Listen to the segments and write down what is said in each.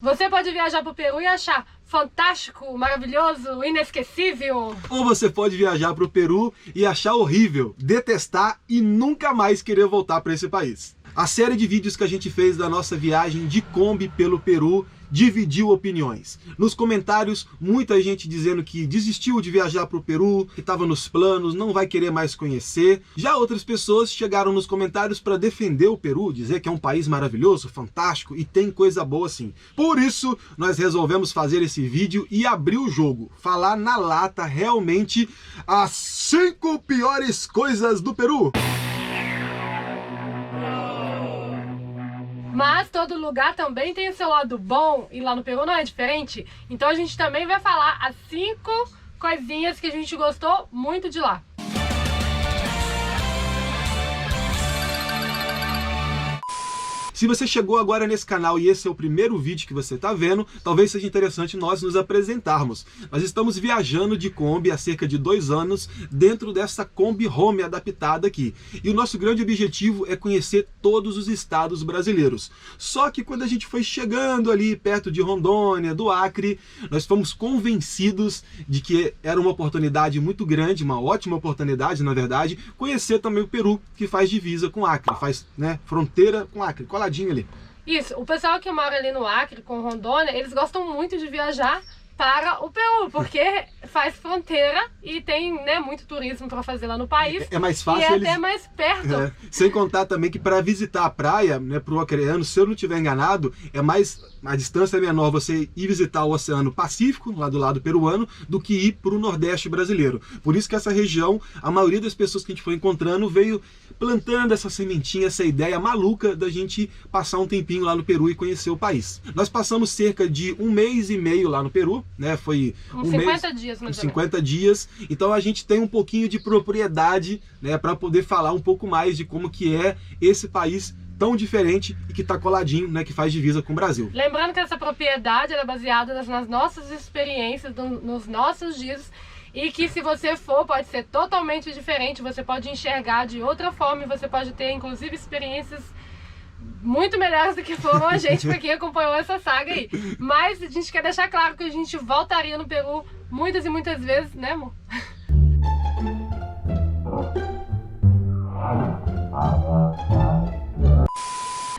Você pode viajar para o Peru e achar fantástico, maravilhoso, inesquecível. Ou você pode viajar para o Peru e achar horrível, detestar e nunca mais querer voltar para esse país. A série de vídeos que a gente fez da nossa viagem de Kombi pelo Peru dividiu opiniões. Nos comentários, muita gente dizendo que desistiu de viajar para o Peru, que estava nos planos, não vai querer mais conhecer. Já outras pessoas chegaram nos comentários para defender o Peru, dizer que é um país maravilhoso, fantástico e tem coisa boa sim. Por isso, nós resolvemos fazer esse vídeo e abrir o jogo, falar na lata realmente as 5 piores coisas do Peru. Mas todo lugar também tem o seu lado bom, e lá no Peru não é diferente. Então a gente também vai falar as 5 coisinhas que a gente gostou muito de lá. Se você chegou agora nesse canal e esse é o primeiro vídeo que você está vendo, talvez seja interessante nós nos apresentarmos. Nós estamos viajando de Kombi há cerca de 2 anos dentro dessa Kombi Home adaptada aqui. E o nosso grande objetivo é conhecer todos os estados brasileiros. Só que quando a gente foi chegando ali perto de Rondônia, do Acre, nós fomos convencidos de que era uma oportunidade muito grande, uma ótima oportunidade, na verdade, conhecer também o Peru, que faz divisa com Acre, faz, fronteira com Acre, coladinho ali. Isso, o pessoal que mora ali no Acre, com Rondônia, eles gostam muito de viajar para o Peru, porque faz fronteira e tem muito turismo para fazer lá no país. É mais fácil. E é até mais perto. Sem contar também que para visitar a praia, para o acreano, se eu não estiver enganado, a distância é menor você ir visitar o Oceano Pacífico, lá do lado peruano, do que ir para o Nordeste brasileiro. Por isso que essa região, a maioria das pessoas que a gente foi encontrando veio plantando essa sementinha, essa ideia maluca da gente passar um tempinho lá no Peru e conhecer o país. Nós passamos cerca de 1 mês e meio lá no Peru, foi uns 50 dias, uns 50 dias. Então a gente tem um pouquinho de propriedade, para poder falar um pouco mais de como que é esse país tão diferente e que está coladinho, que faz divisa com o Brasil. Lembrando que essa propriedade é baseada nas nossas experiências, nos nossos dias, e que se você for, pode ser totalmente diferente, você pode enxergar de outra forma e você pode ter, inclusive, experiências muito melhores do que foram a gente, para quem acompanhou essa saga aí. Mas a gente quer deixar claro que a gente voltaria no Peru muitas e muitas vezes, né, amor?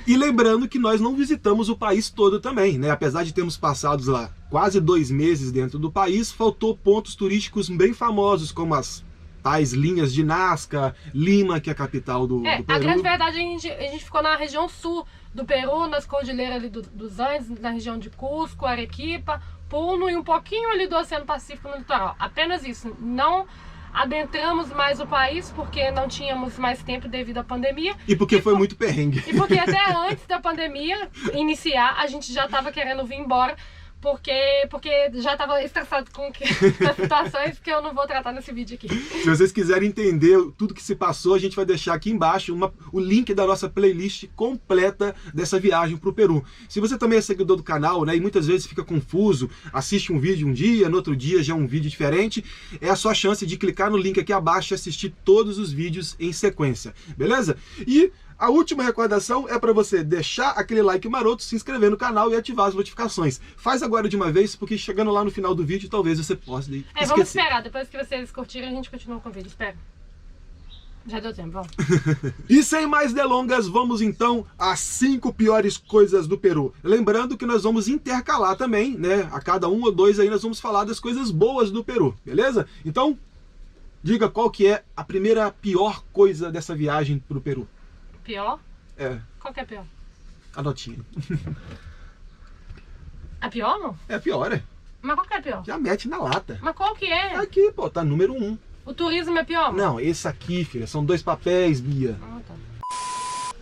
E lembrando que nós não visitamos o país todo também, apesar de termos passado lá quase 2 meses dentro do país, faltou pontos turísticos bem famosos, como as tais linhas de Nazca, Lima, que é a capital do Peru. A grande verdade, a gente ficou na região sul do Peru, nas cordilheiras ali dos Andes, na região de Cusco, Arequipa, Puno e um pouquinho ali do Oceano Pacífico no litoral. Apenas isso. Não adentramos mais o país porque não tínhamos mais tempo devido à pandemia. E porque foi muito perrengue. E porque até antes da pandemia iniciar, a gente já estava querendo vir embora, porque já estava estressado com as situações que eu não vou tratar nesse vídeo aqui. Se vocês quiserem entender tudo que se passou, a gente vai deixar aqui embaixo o link da nossa playlist completa dessa viagem para o Peru. Se você também é seguidor do canal, e muitas vezes fica confuso, assiste um vídeo um dia, no outro dia já é um vídeo diferente, é a sua chance de clicar no link aqui abaixo e assistir todos os vídeos em sequência, beleza? E a última recordação é para você deixar aquele like maroto, se inscrever no canal e ativar as notificações. Faz agora de uma vez, porque chegando lá no final do vídeo, talvez você possa esquecer. Vamos esperar, depois que vocês curtirem, a gente continua com o vídeo, espera. Já deu tempo, vamos. E sem mais delongas, vamos então às 5 piores coisas do Peru. Lembrando que nós vamos intercalar também, a cada 1 ou 2 aí nós vamos falar das coisas boas do Peru, beleza? Então, diga qual que é a primeira pior coisa dessa viagem pro Peru. Pior? Qual que é a pior? A notinha. A pior, não? É a pior, Mas qual que é a pior? Já mete na lata. Mas qual que é? Aqui, pô, tá número 1. O turismo é pior? Não, esse aqui, filha, são 2 papéis, Bia. Tá.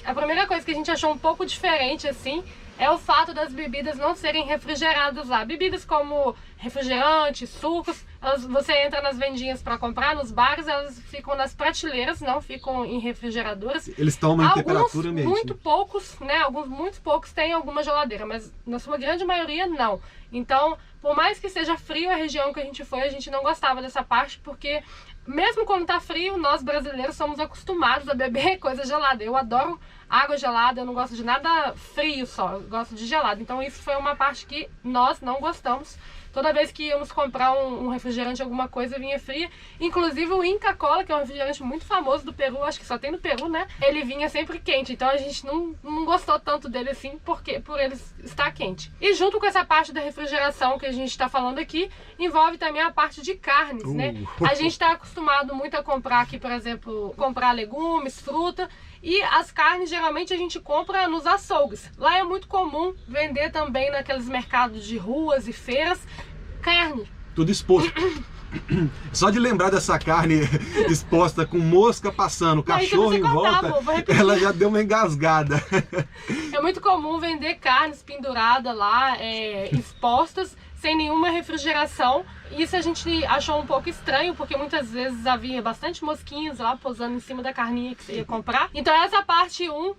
A primeira coisa que a gente achou um pouco diferente, assim, é o fato das bebidas não serem refrigeradas lá. Bebidas como refrigerantes, sucos, você entra nas vendinhas para comprar, nos bares, elas ficam nas prateleiras, não ficam em refrigeradoras. Eles tomam em temperatura ambiente. Muito poucos, alguns muito poucos têm alguma geladeira, mas na sua grande maioria não. Então, por mais que seja frio a região que a gente foi, a gente não gostava dessa parte, porque mesmo quando tá frio, nós brasileiros somos acostumados a beber coisa gelada. Eu adoro água gelada, eu não gosto de nada frio só, eu gosto de gelado. Então isso foi uma parte que nós não gostamos. Toda vez que íamos comprar um refrigerante, alguma coisa, vinha fria. Inclusive o Inca Kola, que é um refrigerante muito famoso do Peru, acho que só tem no Peru, né? Ele vinha sempre quente, então a gente não gostou tanto dele assim, porque por ele estar quente. E junto com essa parte da refrigeração que a gente está falando aqui, envolve também a parte de carnes, né? A gente está acostumado muito a comprar aqui, por exemplo, comprar legumes, fruta. E as carnes geralmente a gente compra nos açougues. Lá é muito comum vender também naqueles mercados de ruas e feiras carne. Tudo exposto. Só de lembrar dessa carne exposta com mosca passando, cachorro em volta, ela já deu uma engasgada. É muito comum vender carnes penduradas lá, expostas, sem nenhuma refrigeração. Isso a gente achou um pouco estranho, porque muitas vezes havia bastante mosquinhos lá posando em cima da carninha que você ia comprar. Então essa parte 1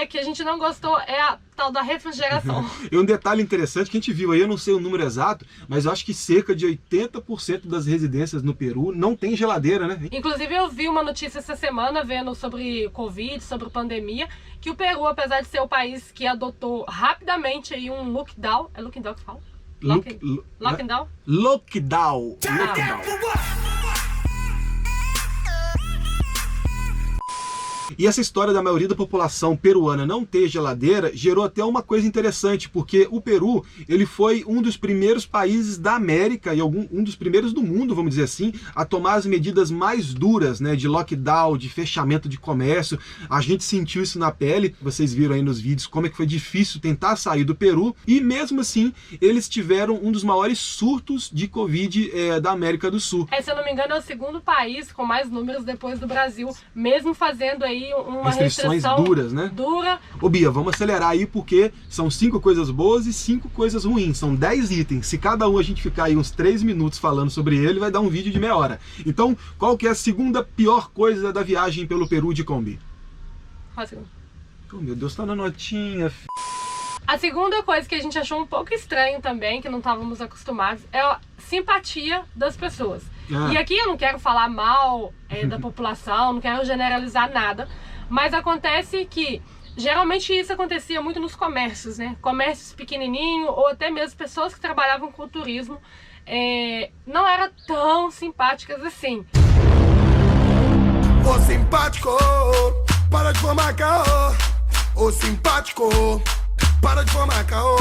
que a gente não gostou é a tal da refrigeração. E um detalhe interessante que a gente viu aí, eu não sei o número exato, mas eu acho que cerca de 80% das residências no Peru não tem geladeira, né? Inclusive eu vi uma notícia essa semana vendo sobre Covid, sobre pandemia, que o Peru, apesar de ser o país que adotou rapidamente aí um lockdown, é lockdown que fala? Lockdown? Lockdown. E essa história da maioria da população peruana não ter geladeira gerou até uma coisa interessante, porque o Peru, ele foi um dos primeiros países da América e um dos primeiros do mundo, vamos dizer assim, a tomar as medidas mais duras, né, de lockdown, de fechamento de comércio. A gente sentiu isso na pele, vocês viram aí nos vídeos como é que foi difícil tentar sair do Peru, e mesmo assim eles tiveram um dos maiores surtos de Covid da América do Sul. Se eu não me engano é o segundo país com mais números depois do Brasil, mesmo fazendo aí uma restrições duras, né? Ô Bia, vamos acelerar aí porque são 5 coisas boas e 5 coisas ruins. São 10 itens. Se cada um a gente ficar aí uns 3 minutos falando sobre ele, vai dar um vídeo de meia hora. Então, qual que é a segunda pior coisa da viagem pelo Peru de Kombi? Oh, meu Deus, tá na notinha. A segunda coisa que a gente achou um pouco estranho também, que não estávamos acostumados, é a simpatia das pessoas. E aqui eu não quero falar mal da população, não quero generalizar nada, mas acontece que geralmente isso acontecia muito nos comércios, né? Comércios pequenininhos ou até mesmo pessoas que trabalhavam com turismo não eram tão simpáticas assim. Ô simpático, para de formar caô. Ô simpático, para de formar caô.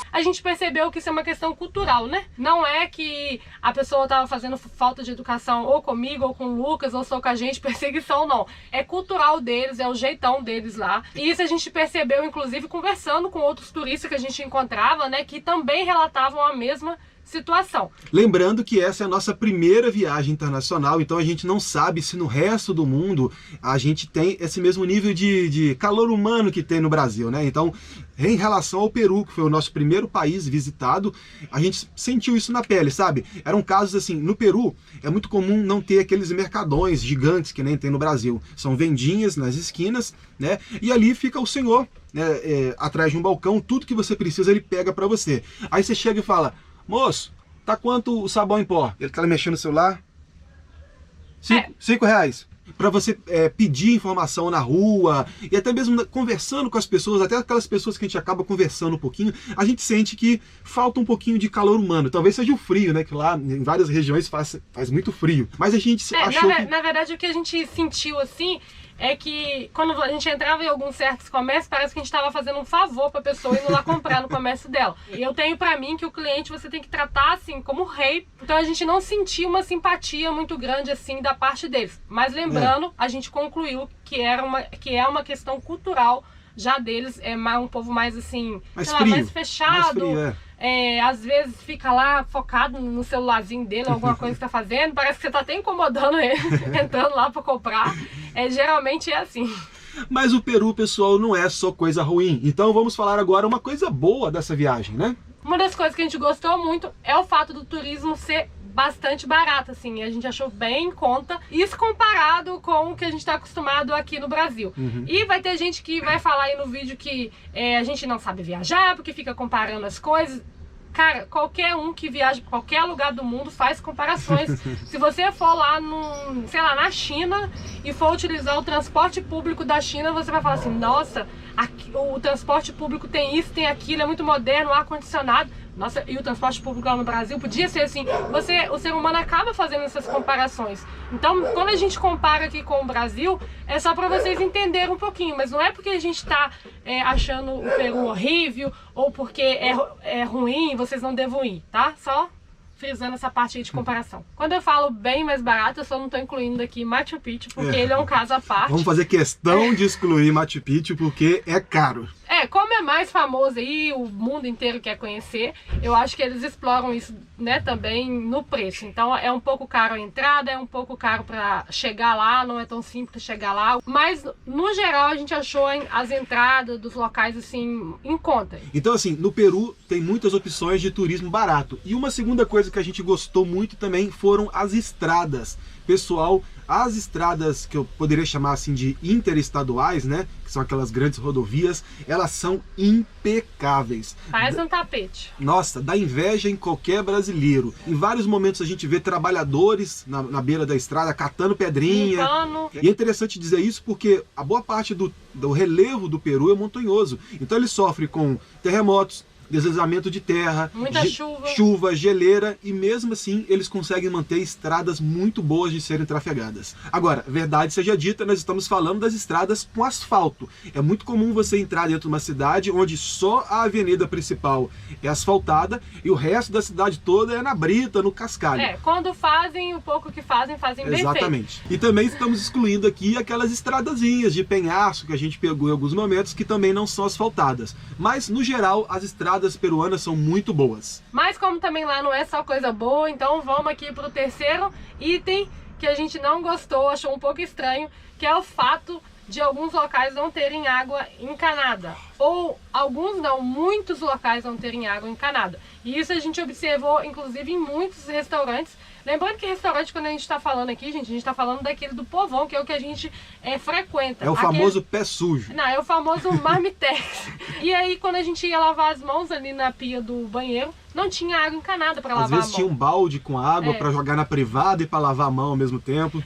A gente percebeu que isso é uma questão cultural, né? Não é que a pessoa estava fazendo falta de educação ou comigo, ou com o Lucas, ou só com a gente, perseguição, não. É cultural deles, é o jeitão deles lá. E isso a gente percebeu, inclusive, conversando com outros turistas que a gente encontrava, né? Que também relatavam a mesma situação. Lembrando que essa é a nossa primeira viagem internacional, então a gente não sabe se no resto do mundo a gente tem esse mesmo nível de calor humano que tem no Brasil, né? Então, em relação ao Peru, que foi o nosso primeiro país visitado, a gente sentiu isso na pele, sabe? Eram casos assim, no Peru é muito comum não ter aqueles mercadões gigantes que nem tem no Brasil. São vendinhas nas esquinas, né? E ali fica o senhor, né, atrás de um balcão, tudo que você precisa ele pega para você. Aí você chega e fala: moço, tá quanto o sabão em pó? Ele tá mexendo no celular? R$5. Para você pedir informação na rua e até mesmo conversando com as pessoas, até aquelas pessoas que a gente acaba conversando um pouquinho, a gente sente que falta um pouquinho de calor humano. Talvez seja o frio, né? Que lá em várias regiões faz muito frio. Mas a gente achou na verdade, o que a gente sentiu assim é que quando a gente entrava em alguns certos comércios, parece que a gente estava fazendo um favor para a pessoa indo lá comprar no comércio dela. E eu tenho para mim que o cliente você tem que tratar assim como rei. Então a gente não sentiu uma simpatia muito grande assim da parte deles. Mas lembrando, a gente concluiu que é uma questão cultural já deles, é um povo mais assim, mais fechado. Mais frio, às vezes fica lá focado no celularzinho dele, alguma coisa que tá fazendo, parece que você tá até incomodando ele, entrando lá para comprar. Geralmente é assim. Mas o Peru, pessoal, não é só coisa ruim. Então vamos falar agora uma coisa boa dessa viagem, né? Uma das coisas que a gente gostou muito é o fato do turismo ser bastante barato, assim, a gente achou bem em conta, isso comparado com o que a gente está acostumado aqui no Brasil. E vai ter gente que vai falar aí no vídeo que a gente não sabe viajar, porque fica comparando as coisas. Cara, qualquer um que viaja para qualquer lugar do mundo faz comparações. Se você for lá sei lá, na China e for utilizar o transporte público da China, você vai falar assim, nossa, aqui, o transporte público tem isso, tem aquilo, é muito moderno, ar-condicionado. Nossa, e o transporte público lá no Brasil podia ser assim. O ser humano acaba fazendo essas comparações. Então, quando a gente compara aqui com o Brasil, é só para vocês entenderem um pouquinho. Mas não é porque a gente está achando o Peru horrível ou porque é ruim, vocês não devam ir, tá? Só frisando essa parte aí de comparação. Quando eu falo bem mais barato, eu só não estou incluindo aqui Machu Picchu, porque ele é um caso à parte. Vamos fazer questão de excluir Machu Picchu, porque é caro. Como é mais famoso aí, o mundo inteiro quer conhecer, eu acho que eles exploram isso, né, também no preço. Então é um pouco caro a entrada, é um pouco caro para chegar lá, não é tão simples chegar lá. Mas, no geral, a gente achou as entradas dos locais, assim, em conta. Então, assim, no Peru tem muitas opções de turismo barato. E uma segunda coisa que a gente gostou muito também foram as estradas. Pessoal, as estradas que eu poderia chamar assim de interestaduais, né, que são aquelas grandes rodovias, elas são impecáveis. Parece um tapete. Nossa, dá inveja em qualquer brasileiro. Em vários momentos a gente vê trabalhadores na beira da estrada catando pedrinha. Limpando. E é interessante dizer isso porque a boa parte do relevo do Peru é montanhoso. Então ele sofre com terremotos, deslizamento de terra, muita chuva, geleira, e mesmo assim eles conseguem manter estradas muito boas de serem trafegadas. Agora, verdade seja dita, nós estamos falando das estradas com asfalto. É muito comum você entrar dentro de uma cidade onde só a avenida principal é asfaltada e o resto da cidade toda é na brita, no cascalho. Quando fazem, o pouco que fazem bem feito. Exatamente. E também estamos excluindo aqui aquelas estradazinhas de penhasco que a gente pegou em alguns momentos que também não são asfaltadas. Mas, no geral, as estradas peruanas são muito boas. Mas como também lá não é só coisa boa, então vamos aqui para o terceiro item que a gente não gostou, achou um pouco estranho, que é o fato de alguns locais não terem água encanada. Ou alguns não, muitos locais não terem água encanada. E isso a gente observou, inclusive, em muitos restaurantes. Lembrando que restaurante, quando a gente está falando aqui, gente, a gente está falando daquele do povão, que é o que a gente frequenta. É o famoso pé sujo. Não, é o famoso marmitex. E aí, quando a gente ia lavar as mãos ali na pia do banheiro, não tinha água encanada para lavar a mão. Às vezes tinha um balde com água para jogar na privada e para lavar a mão ao mesmo tempo.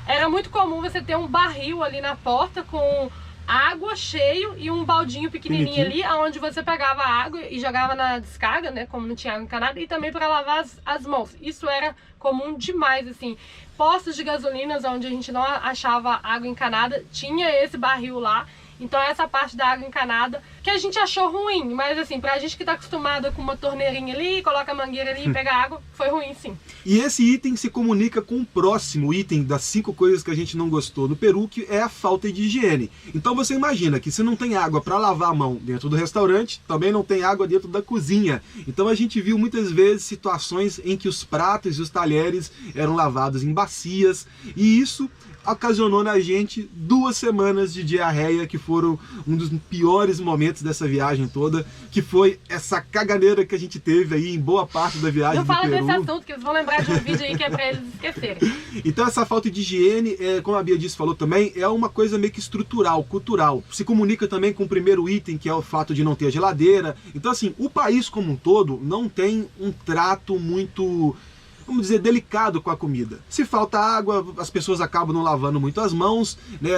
Era muito comum você ter um barril ali na porta com água cheio e um baldinho pequenininho ali, onde você pegava a água e jogava na descarga, né, como não tinha água encanada, e também para lavar as mãos. Isso era comum demais, assim. Postos de gasolinas onde a gente não achava água encanada, tinha esse barril lá. Então essa parte da água encanada, que a gente achou ruim, mas assim, pra gente que tá acostumada com uma torneirinha ali, coloca a mangueira ali e pega água, foi ruim sim. E esse item se comunica com o próximo item das 5 coisas que a gente não gostou no Peru, que é a falta de higiene. Então você imagina que se não tem água para lavar a mão dentro do restaurante, também não tem água dentro da cozinha. Então a gente viu muitas vezes situações em que os pratos e os talheres eram lavados em bacias, e isso ocasionou na gente 2 semanas de diarreia, que foram um dos piores momentos dessa viagem toda, que foi essa caganeira que a gente teve aí em boa parte da viagem do Peru. Não fala desse assunto, que eles vão lembrar de um vídeo aí que é pra eles esquecerem. Então essa falta de higiene, como a Bia disse, falou também, é uma coisa meio que estrutural, cultural. Se comunica também com o primeiro item, que é o fato de não ter geladeira. Então assim, o país como um todo não tem um trato muito, vamos dizer, delicado com a comida. Se falta água, as pessoas acabam não lavando muito as mãos, né?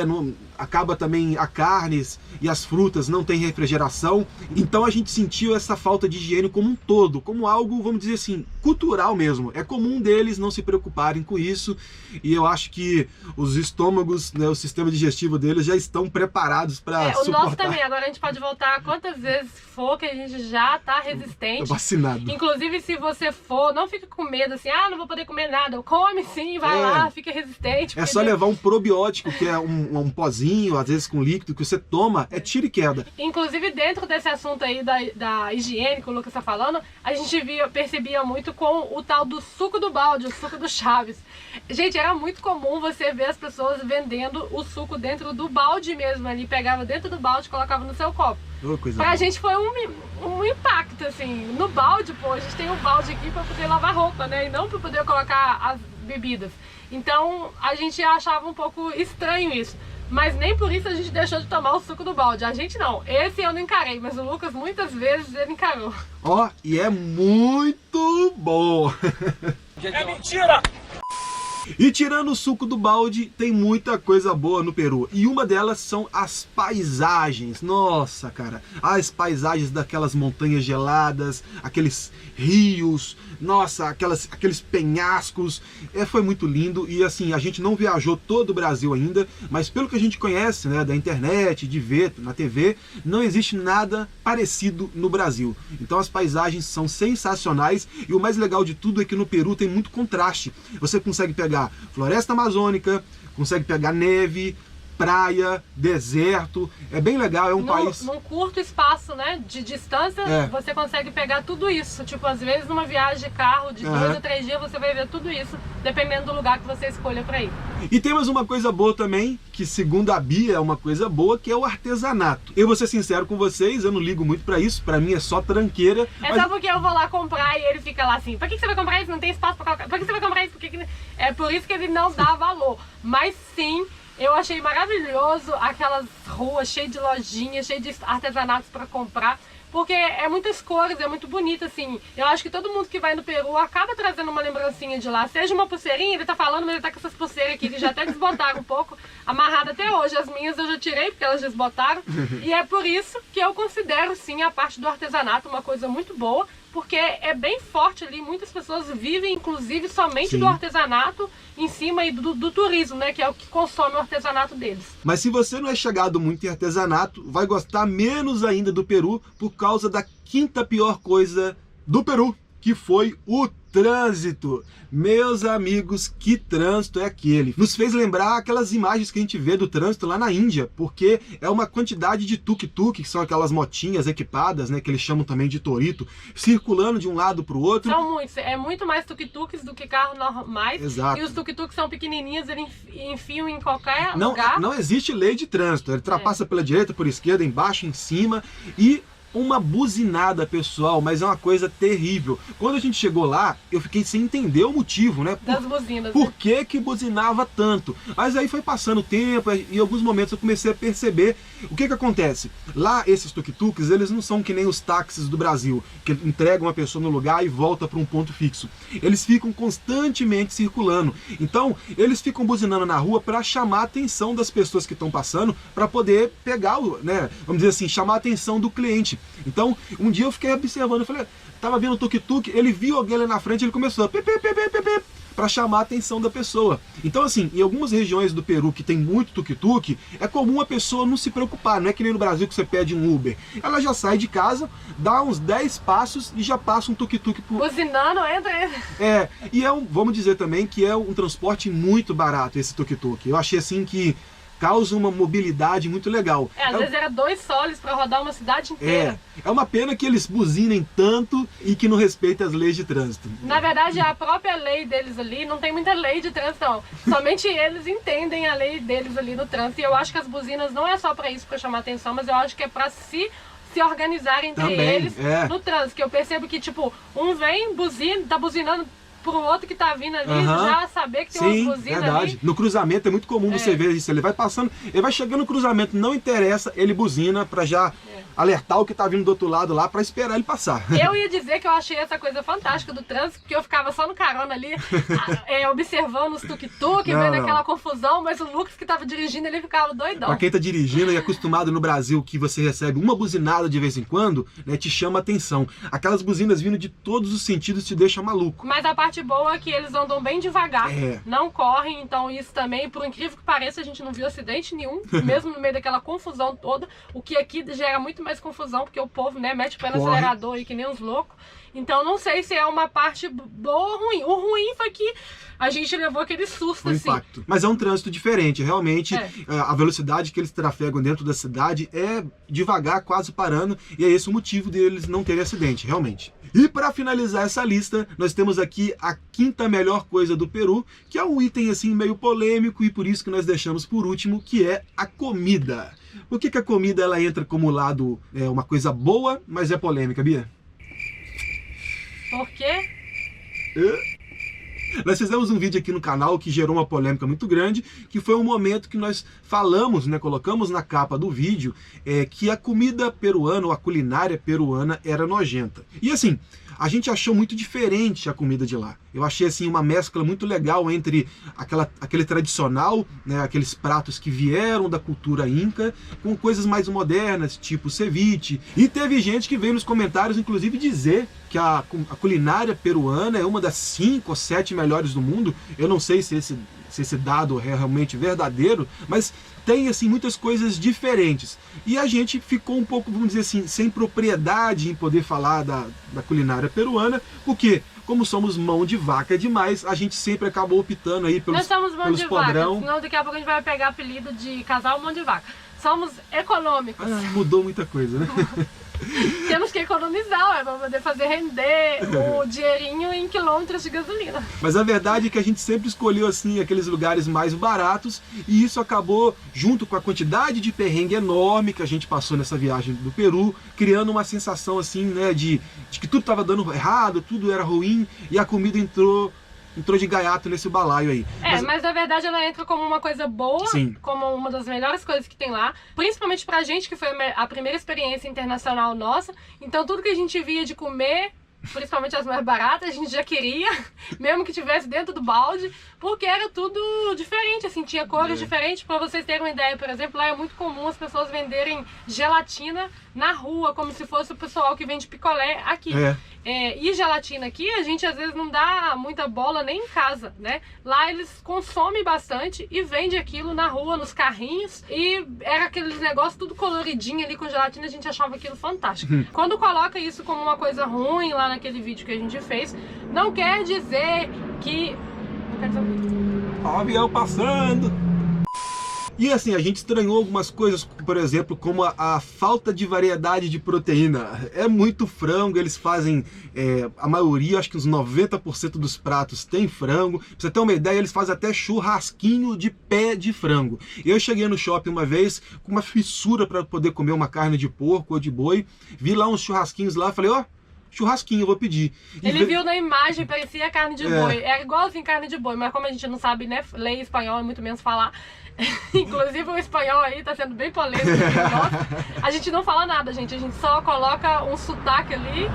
Acaba também a carnes e as frutas não tem refrigeração. Então a gente sentiu essa falta de higiene como um todo, como algo, vamos dizer assim, cultural mesmo. É comum deles não se preocuparem com isso, e eu acho que os estômagos, né, o sistema digestivo deles já estão preparados para suportar. O nosso também, agora a gente pode voltar quantas vezes for, que a gente já tá resistente. Vacinado. Inclusive, se você for, não fica com medo assim, não vou poder comer nada. Come sim, vai lá, fica resistente. É só levar um probiótico, que é um pozinho, às vezes com líquido, que você toma, é tiro e queda. Inclusive, dentro desse assunto aí da higiene que o Lucas tá falando, a gente percebia muito com o tal do suco do balde, o suco do Chaves. Gente, era muito comum você ver as pessoas vendendo o suco dentro do balde mesmo ali, pegava dentro do balde e colocava no seu copo. Pra gente foi um impacto, assim, no balde, pô, a gente tem um balde aqui pra poder lavar roupa, né, e não pra poder colocar as bebidas. Então, a gente achava um pouco estranho isso. mas nem por isso a gente deixou de tomar o suco do balde. A gente não, esse eu não encarei, mas o Lucas muitas vezes ele encarou. Ó, e é muito bom. É mentira! E tirando o suco do balde, tem muita coisa boa no Peru. E uma delas são as paisagens. Nossa, cara, as paisagens daquelas montanhas geladas, aqueles rios, nossa, aqueles penhascos. Foi muito lindo. E assim, a gente não viajou todo o Brasil ainda, mas pelo que a gente conhece, né, da internet, de ver na TV, não existe nada parecido no Brasil. Então as paisagens são sensacionais. E o mais legal de tudo é que no Peru tem muito contraste. Você consegue pegar floresta amazônica, consegue pegar neve, praia, deserto. É bem legal, é um país... Num curto espaço, né, de distância, você consegue pegar tudo isso. Tipo, às vezes numa viagem de carro de 2 ou 3 dias, você vai ver tudo isso, dependendo do lugar que você escolha para ir. E tem mais uma coisa boa também, que segundo a Bia é uma coisa boa, que é o artesanato. Eu vou ser sincero com vocês, eu não ligo muito pra isso, pra mim é só tranqueira. É só porque eu vou lá comprar e ele fica lá assim, pra que você vai comprar isso? Não tem espaço pra colocar. Pra que você vai comprar isso? É por isso que ele não dá valor. Mas sim, eu achei maravilhoso aquelas ruas cheias de lojinhas, cheias de artesanatos pra comprar. Porque é muitas cores, é muito bonito, assim. Eu acho que todo mundo que vai no Peru acaba trazendo uma lembrancinha de lá. Seja uma pulseirinha, ele tá falando, mas ele tá com essas pulseiras aqui que já até desbotaram um pouco, amarrada até hoje. As minhas eu já tirei porque elas desbotaram. E é por isso que eu considero, sim, a parte do artesanato uma coisa muito boa. Porque é bem forte ali, muitas pessoas vivem, inclusive, somente do artesanato em cima e do turismo, né? Que é o que consome o artesanato deles. Mas se você não é chegado muito em artesanato, vai gostar menos ainda do Peru por causa da quinta pior coisa do Peru, que foi o trânsito. Meus amigos, que trânsito é aquele? Nos fez lembrar aquelas imagens que a gente vê do trânsito lá na Índia, porque é uma quantidade de tuk-tuk, que são aquelas motinhas equipadas, né, que eles chamam também de torito, circulando de um lado para o outro. São muitos, é muito mais tuk-tuks do que carros normais. Exato. E os tuk-tuks são pequenininhos, eles enfiam em qualquer lugar. Não existe lei de trânsito, ele ultrapassa pela direita, por esquerda, embaixo, em cima e... uma buzinada, pessoal, mas é uma coisa terrível. Quando a gente chegou lá, eu fiquei sem entender o motivo, né? Das buzinas. Por que que buzinava tanto? Mas aí foi passando o tempo e em alguns momentos eu comecei a perceber o que que acontece. Lá, esses tuk-tuks, eles não são que nem os táxis do Brasil, que entregam a pessoa no lugar e volta para um ponto fixo. Eles ficam constantemente circulando. Então, eles ficam buzinando na rua para chamar a atenção das pessoas que estão passando, para poder pegar, né, vamos dizer assim, chamar a atenção do cliente. Então, um dia eu fiquei observando, eu falei, tava vindo o tuk-tuk, ele viu alguém ali na frente, ele começou a para chamar a atenção da pessoa. Então, assim, em algumas regiões do Peru que tem muito tuk-tuk, é comum a pessoa não se preocupar, não é que nem no Brasil que você pede um Uber. Ela já sai de casa, dá uns 10 passos e já passa um tuk-tuk por... buzinando, entra. E vamos dizer também que é um transporte muito barato esse tuk-tuk. Eu achei assim que causa uma mobilidade muito legal. Às vezes era 2 soles para rodar uma cidade inteira. É uma pena que eles buzinem tanto e que não respeitem as leis de trânsito. Na verdade, a própria lei deles ali, não tem muita lei de trânsito, não. Somente eles entendem a lei deles ali no trânsito. E eu acho que as buzinas não é só para isso, para chamar atenção, mas eu acho que é para se organizarem entre eles no trânsito. Que eu percebo que, tipo, um vem, buzina, tá buzinando pro outro que tá vindo ali, já saber que tem umas buzinas ali. No cruzamento é muito comum você ver isso, ele vai passando, ele vai chegando no cruzamento, não interessa, ele buzina pra já alertar o que tá vindo do outro lado lá, pra esperar ele passar. Eu ia dizer que eu achei essa coisa fantástica do trânsito, porque eu ficava só no carona ali, observando os tuk-tuk, vendo aquela confusão, mas o Lucas que tava dirigindo, ele ficava doidão. Pra quem tá dirigindo e acostumado no Brasil que você recebe uma buzinada de vez em quando, né, te chama atenção. Aquelas buzinas vindo de todos os sentidos te deixam maluco. Mas a parte boa é que eles andam bem devagar, não correm, então isso também, por incrível que pareça, a gente não viu acidente nenhum, mesmo no meio daquela confusão toda, o que aqui gera muito mais confusão, porque o povo, né, mete o pé no acelerador e que nem uns loucos. Então não sei se é uma parte boa ou ruim. O ruim foi que a gente levou aquele susto, assim. Impacto. Mas é um trânsito diferente, realmente. A velocidade que eles trafegam dentro da cidade é devagar, quase parando, e é esse o motivo deles não terem acidente, realmente. E para finalizar essa lista, nós temos aqui a quinta melhor coisa do Peru, que é um item assim meio polêmico e por isso que nós deixamos por último, que é a comida. Por que a comida ela entra como lado uma coisa boa, mas é polêmica, Bia? Por quê? Nós fizemos um vídeo aqui no canal que gerou uma polêmica muito grande, que foi um momento que nós falamos, né, colocamos na capa do vídeo que a comida peruana, ou a culinária peruana, era nojenta. E assim, a gente achou muito diferente a comida de lá. Eu achei assim uma mescla muito legal entre aquele tradicional, né, aqueles pratos que vieram da cultura inca, com coisas mais modernas, tipo ceviche. E teve gente que veio nos comentários, inclusive, dizer que a culinária peruana é uma das 5 ou 7 melhores do mundo. Eu não sei se esse dado é realmente verdadeiro, mas tem assim muitas coisas diferentes. E a gente ficou um pouco, vamos dizer assim, sem propriedade em poder falar da culinária peruana, porque como somos mão de vaca demais, a gente sempre acabou optando aí pelos padrão. Nós somos mão de vaca, senão daqui a pouco a gente vai pegar apelido de casal mão de vaca. Somos econômicos. Mudou muita coisa, né? Temos que economizar, para poder fazer render o dinheirinho em quilômetros de gasolina. Mas a verdade é que a gente sempre escolheu assim aqueles lugares mais baratos, e isso acabou, junto com a quantidade de perrengue enorme que a gente passou nessa viagem do Peru, criando uma sensação assim, né, de que tudo estava dando errado, tudo era ruim, e a comida entrou de gaiato nesse balaio aí. Mas na verdade ela entra como uma coisa boa, sim, como uma das melhores coisas que tem lá, principalmente pra gente, que foi a primeira experiência internacional nossa. Então tudo que a gente via de comer, principalmente as mais baratas, a gente já queria, mesmo que tivesse dentro do balde, porque era tudo diferente, assim, tinha cores diferentes. Pra vocês terem uma ideia, por exemplo, lá é muito comum as pessoas venderem gelatina na rua, como se fosse o pessoal que vende picolé aqui. E gelatina aqui, a gente às vezes não dá muita bola nem em casa, né? Lá eles consomem bastante e vendem aquilo na rua, nos carrinhos, e era aqueles negócios tudo coloridinho ali com gelatina, a gente achava aquilo fantástico. Quando coloca isso como uma coisa ruim lá naquele vídeo que a gente fez, não quer dizer que... Não quero saber. Ó, o avião passando! E assim, a gente estranhou algumas coisas, por exemplo, como a falta de variedade de proteína. É muito frango, eles fazem, a maioria, acho que uns 90% dos pratos tem frango. Pra você ter uma ideia, eles fazem até churrasquinho de pé de frango. Eu cheguei no shopping uma vez com uma fissura para poder comer uma carne de porco ou de boi. Vi lá uns churrasquinhos lá, falei, ó, churrasquinho, eu vou pedir. Ele viu na imagem, parecia carne de boi. Era igualzinho carne de boi, mas como a gente não sabe, né, ler espanhol e muito menos falar, inclusive o espanhol aí tá sendo bem polêmico. A gente não fala nada, gente. A gente só coloca um sotaque ali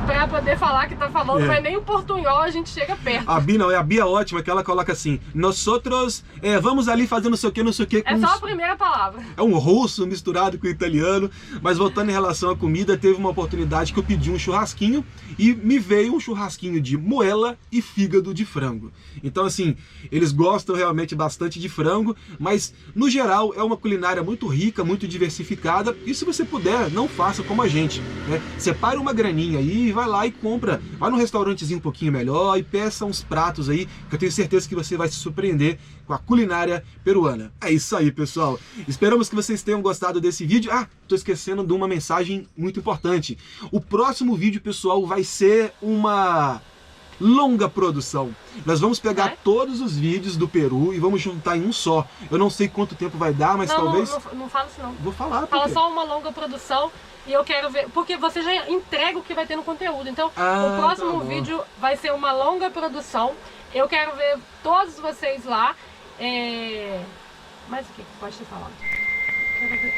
pra poder falar que tá falando, mas nem o portunhol a gente chega perto. A Bia é ótima, que ela coloca assim, nosotros vamos ali fazer não sei o que, não sei o que. É só a primeira palavra. É um russo misturado com o italiano. Mas voltando em relação à comida, teve uma oportunidade que eu pedi um churrasquinho e me veio um churrasquinho de moela e fígado de frango. Então assim, eles gostam realmente bastante de frango, mas no geral é uma culinária muito rica, muito diversificada, e se você puder, não faça como a gente, né? Separe uma graninha aí, vai lá e compra, vai num restaurantezinho um pouquinho melhor e peça uns pratos aí, que eu tenho certeza que você vai se surpreender com a culinária peruana. É isso aí, pessoal. Esperamos que vocês tenham gostado desse vídeo. Tô esquecendo de uma mensagem muito importante. O próximo vídeo, pessoal, vai ser uma longa produção. Nós vamos pegar todos os vídeos do Peru e vamos juntar em um só. Eu não sei quanto tempo vai dar, mas talvez... Não fala isso não. Vou falar. Fala só uma longa produção e eu quero ver... Porque você já entrega o que vai ter no conteúdo. Então, o próximo vídeo vai ser uma longa produção. Eu quero ver todos vocês lá. Mas o que pode ter falado? Quero ver...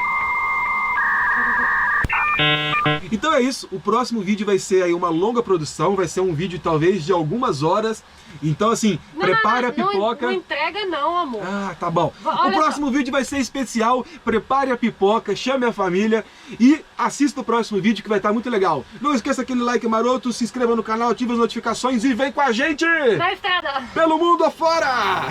Então é isso, o próximo vídeo vai ser aí uma longa produção, vai ser um vídeo talvez de algumas horas. Então assim, prepare a pipoca. Não entrega não, amor. Tá bom. O próximo vídeo vai ser especial, prepare a pipoca, chame a família e assista o próximo vídeo que vai estar muito legal. Não esqueça aquele like maroto, se inscreva no canal, ative as notificações e vem com a gente! Na estrada! Pelo mundo afora!